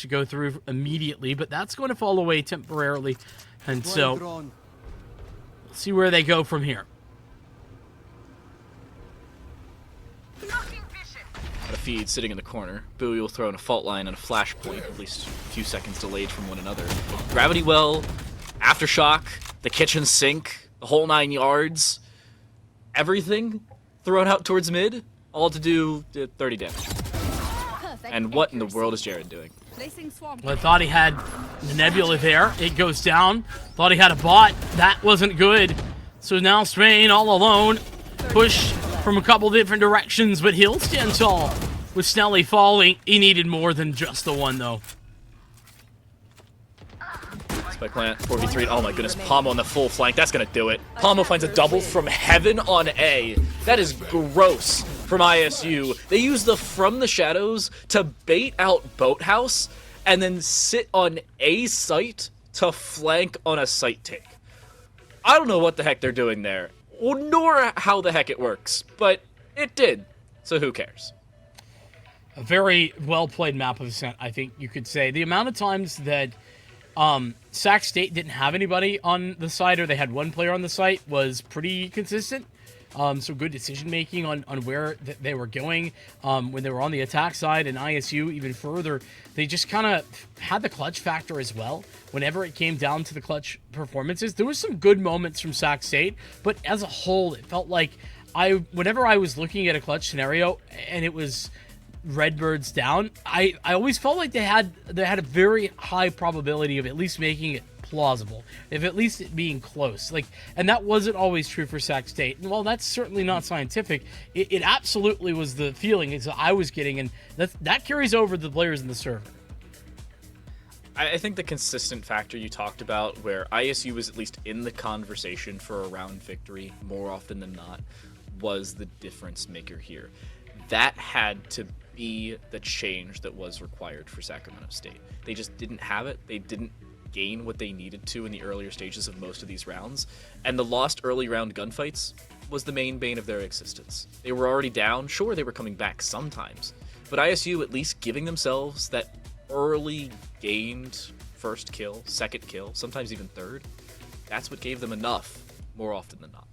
to go through immediately, but that's going to fall away temporarily. And so, let's see where they go from here. A feed sitting in the corner. Bowie will throw in a fault line and a flash point, at least a few seconds delayed from one another. Gravity well, aftershock, the kitchen sink, the whole 9 yards, everything thrown out towards mid, all to do 30 damage. And what in the world is Jared doing? Well, I thought he had the Nebula there. It goes down. Thought he had a bot. That wasn't good. So now Spain all alone. Push from a couple different directions, but he'll stand tall. With Snelly falling, he needed more than just the one, though. Spike plant, 4v3. Oh my goodness, Pomo on the full flank. That's going to do it. Pomo finds a double from heaven on A. That is gross from ISU. They use the From the Shadows to bait out Boathouse and then sit on A site to flank on a site take. I don't know what the heck they're doing there, nor how the heck it works, but it did, so who cares? A very well-played map of Ascent, I think you could say. The amount of times that Sac State didn't have anybody on the site, or they had one player on the site, was pretty consistent. So good decision-making on where they were going when they were on the attack side, and ISU even further. They just kind of had the clutch factor as well. Whenever it came down to the clutch performances, there was some good moments from Sac State, but as a whole, it felt like whenever I was looking at a clutch scenario and it was Redbirds down, I always felt like they had a very high probability of at least making it plausible, if at least it being close. And that wasn't always true for Sac State. And while that's certainly not scientific, it absolutely was the feeling that I was getting, and that carries over to the players in the server. I think the consistent factor you talked about, where ISU was at least in the conversation for a round victory more often than not, was the difference maker here. That had to be the change that was required for Sacramento State. They just didn't have it. They didn't gain what they needed to in the earlier stages of most of these rounds, and the lost early round gunfights was the main bane of their existence. They were already down. Sure, they were coming back sometimes, but ISU at least giving themselves that early gained first kill, second kill, sometimes even third, that's what gave them enough more often than not.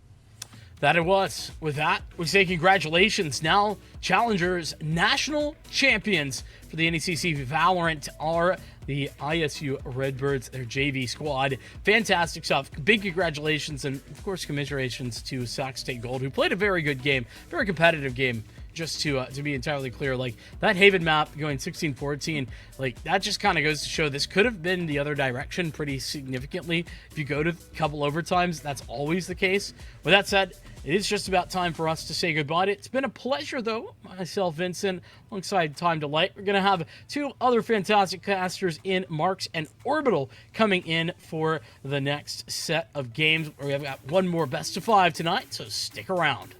That it was. With that, we say congratulations. Now, challengers, national champions for the NECC Valorant are the ISU Redbirds, their JV squad. Fantastic stuff. Big congratulations and, of course, commiserations to Sac State Gold, who played a very good game, very competitive game. Just to be entirely clear, that Haven map going 16-14, that just kind of goes to show this could have been the other direction pretty significantly. If you go to a couple overtimes, that's always the case. With that said, it is just about time for us to say goodbye. It's been a pleasure, though. Myself, Vincent, alongside Time Delight. We're going to have two other fantastic casters in Marks and Orbital coming in for the next set of games. We have got one more best of 5 tonight, so stick around.